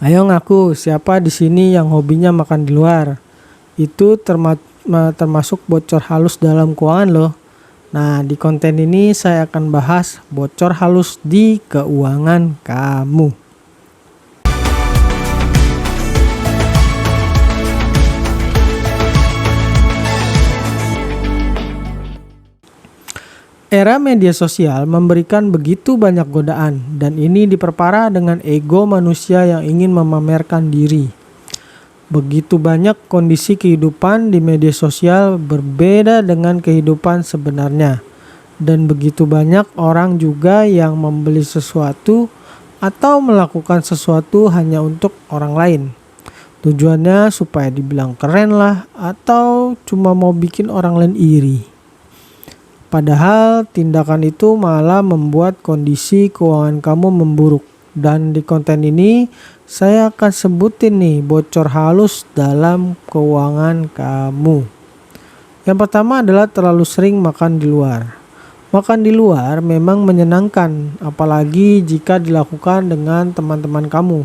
Ayo ngaku, siapa di sini yang hobinya makan di luar? Itu termasuk bocor halus dalam keuangan loh. Nah, di konten ini saya akan bahas bocor halus di keuangan kamu. Era media sosial memberikan begitu banyak godaan, dan ini diperparah dengan ego manusia yang ingin memamerkan diri. Begitu banyak kondisi kehidupan di media sosial berbeda dengan kehidupan sebenarnya, dan begitu banyak orang juga yang membeli sesuatu atau melakukan sesuatu hanya untuk orang lain. Tujuannya supaya dibilang keren lah, atau cuma mau bikin orang lain iri. Padahal tindakan itu malah membuat kondisi keuangan kamu memburuk. Dan di konten ini saya akan sebutin nih bocor halus dalam keuangan kamu. Yang pertama adalah terlalu sering makan di luar. Makan di luar memang menyenangkan, apalagi jika dilakukan dengan teman-teman kamu.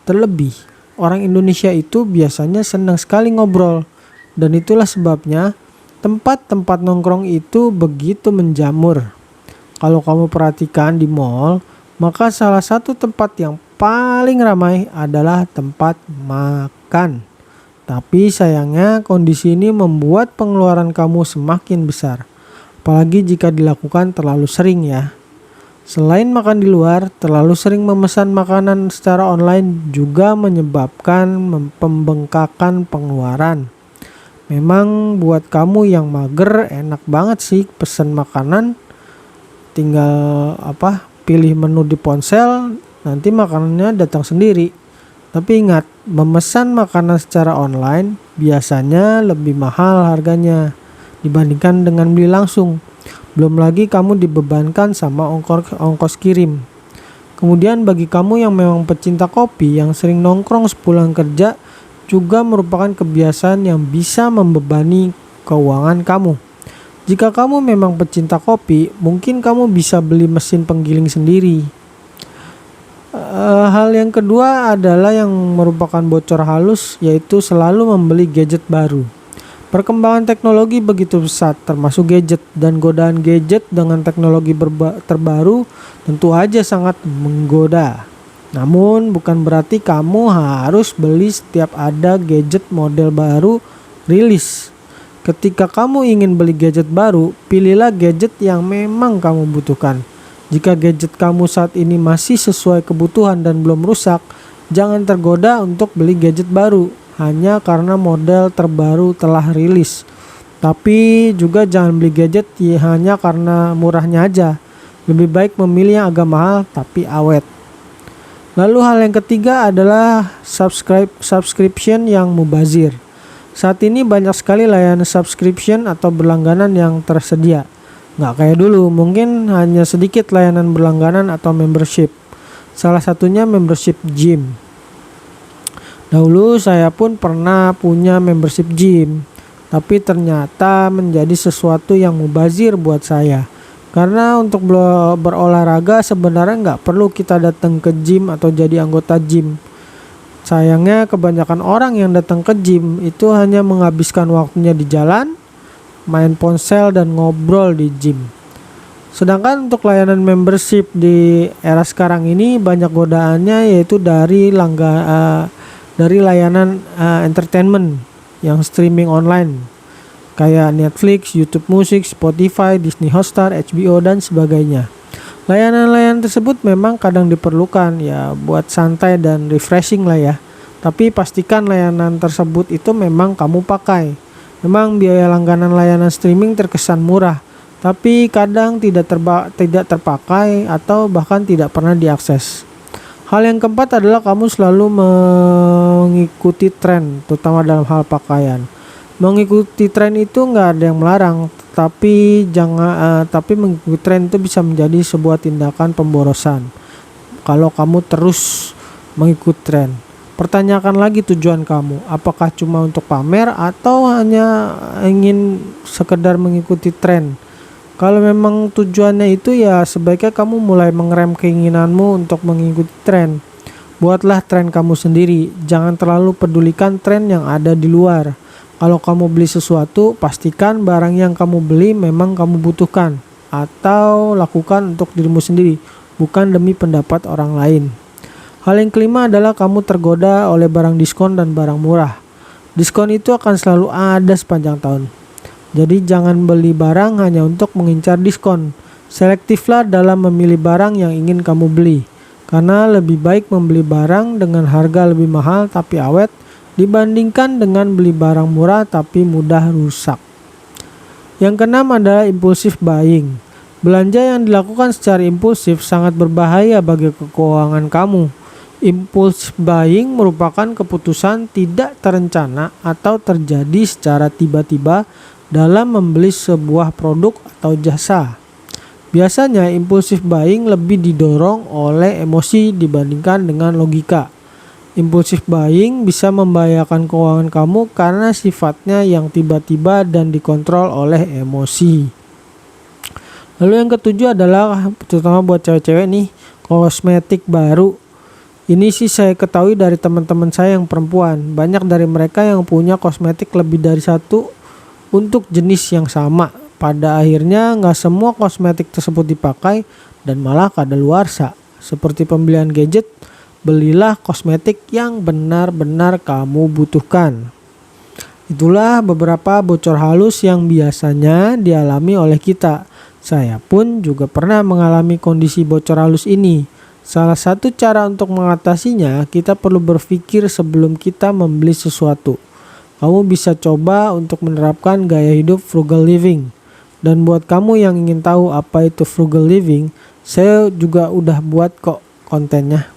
Terlebih, orang Indonesia itu biasanya senang sekali ngobrol. Dan itulah sebabnya tempat-tempat nongkrong itu begitu menjamur. Kalau kamu perhatikan di mall, maka salah satu tempat yang paling ramai adalah tempat makan. Tapi sayangnya kondisi ini membuat pengeluaran kamu semakin besar. Apalagi jika dilakukan terlalu sering ya. Selain makan di luar, terlalu sering memesan makanan secara online juga menyebabkan pembengkakan pengeluaran. Memang buat kamu yang mager enak banget sih pesen makanan, tinggal pilih menu di ponsel, nanti makanannya datang sendiri. Tapi ingat, memesan makanan secara online biasanya lebih mahal harganya dibandingkan dengan beli langsung. Belum lagi kamu dibebankan sama ongkos kirim. Kemudian bagi kamu yang memang pecinta kopi yang sering nongkrong sepulang kerja, juga merupakan kebiasaan yang bisa membebani keuangan kamu. Jika kamu memang pecinta kopi, mungkin kamu bisa beli mesin penggiling sendiri. Hal yang kedua adalah yang merupakan bocor halus, yaitu selalu membeli gadget baru. Perkembangan teknologi begitu pesat, termasuk gadget, dan godaan gadget dengan teknologi terbaru tentu aja sangat menggoda. Namun bukan berarti kamu harus beli setiap ada gadget model baru rilis. Ketika kamu ingin beli gadget baru, pilihlah gadget yang memang kamu butuhkan. Jika gadget kamu saat ini masih sesuai kebutuhan dan belum rusak, jangan tergoda untuk beli gadget baru hanya karena model terbaru telah rilis. Tapi juga jangan beli gadget hanya karena murahnya aja. Lebih baik memilih yang agak mahal tapi awet. Lalu hal yang ketiga adalah subscription yang mubazir. Saat ini banyak sekali layanan subscription atau berlangganan yang tersedia. Nggak kayak dulu, mungkin hanya sedikit layanan berlangganan atau membership. Salah satunya membership gym. Dahulu saya pun pernah punya membership gym, tapi ternyata menjadi sesuatu yang mubazir buat saya. Karena untuk berolahraga sebenarnya nggak perlu kita datang ke gym atau jadi anggota gym. Sayangnya kebanyakan orang yang datang ke gym itu hanya menghabiskan waktunya di jalan, main ponsel dan ngobrol di gym. Sedangkan untuk layanan membership di era sekarang ini banyak godaannya, yaitu dari layanan entertainment yang streaming online. Kayak Netflix, YouTube Music, Spotify, Disney Hotstar, HBO, dan sebagainya. Layanan-layanan tersebut memang kadang diperlukan ya buat santai dan refreshing lah ya. Tapi pastikan layanan tersebut itu memang kamu pakai. Memang biaya langganan layanan streaming terkesan murah, tapi kadang tidak terpakai atau bahkan tidak pernah diakses. Hal yang keempat adalah kamu selalu mengikuti tren, terutama dalam hal pakaian. Mengikuti tren itu nggak ada yang melarang, tapi mengikuti tren itu bisa menjadi sebuah tindakan pemborosan. Kalau kamu terus mengikuti tren, pertanyakan lagi tujuan kamu. Apakah cuma untuk pamer atau hanya ingin sekedar mengikuti tren? Kalau memang tujuannya itu, ya sebaiknya kamu mulai mengerem keinginanmu untuk mengikuti tren. Buatlah tren kamu sendiri, jangan terlalu pedulikan tren yang ada di luar. Kalau kamu beli sesuatu, pastikan barang yang kamu beli memang kamu butuhkan, atau lakukan untuk dirimu sendiri, bukan demi pendapat orang lain. Hal yang kelima adalah kamu tergoda oleh barang diskon dan barang murah. Diskon itu akan selalu ada sepanjang tahun. Jadi jangan beli barang hanya untuk mengincar diskon. Selektiflah dalam memilih barang yang ingin kamu beli. Karena lebih baik membeli barang dengan harga lebih mahal tapi awet dibandingkan dengan beli barang murah tapi mudah rusak. Yang keenam adalah impulsive buying. Belanja yang dilakukan secara impulsif sangat berbahaya bagi keuangan kamu. Impulsive buying merupakan keputusan tidak terencana atau terjadi secara tiba-tiba dalam membeli sebuah produk atau jasa. Biasanya impulsive buying lebih didorong oleh emosi dibandingkan dengan logika. Impulsive buying bisa membahayakan keuangan kamu karena sifatnya yang tiba-tiba dan dikontrol oleh emosi. Lalu yang ketujuh adalah, terutama buat cewek-cewek nih, kosmetik baru. Ini sih saya ketahui dari teman-teman saya yang perempuan. Banyak dari mereka yang punya kosmetik lebih dari satu untuk jenis yang sama. Pada akhirnya nggak semua kosmetik tersebut dipakai dan malah kadaluarsa. Seperti pembelian gadget, belilah kosmetik yang benar-benar kamu butuhkan. Itulah beberapa bocor halus yang biasanya dialami oleh kita. Saya pun juga pernah mengalami kondisi bocor halus ini. Salah satu cara untuk mengatasinya, kita perlu berpikir sebelum kita membeli sesuatu. Kamu bisa coba untuk menerapkan gaya hidup frugal living. Dan buat kamu yang ingin tahu apa itu frugal living, saya juga udah buat kok kontennya.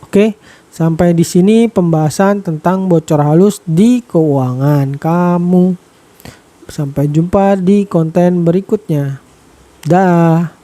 Oke, sampai di sini pembahasan tentang bocor halus di keuangan kamu. Sampai jumpa di konten berikutnya. Dah.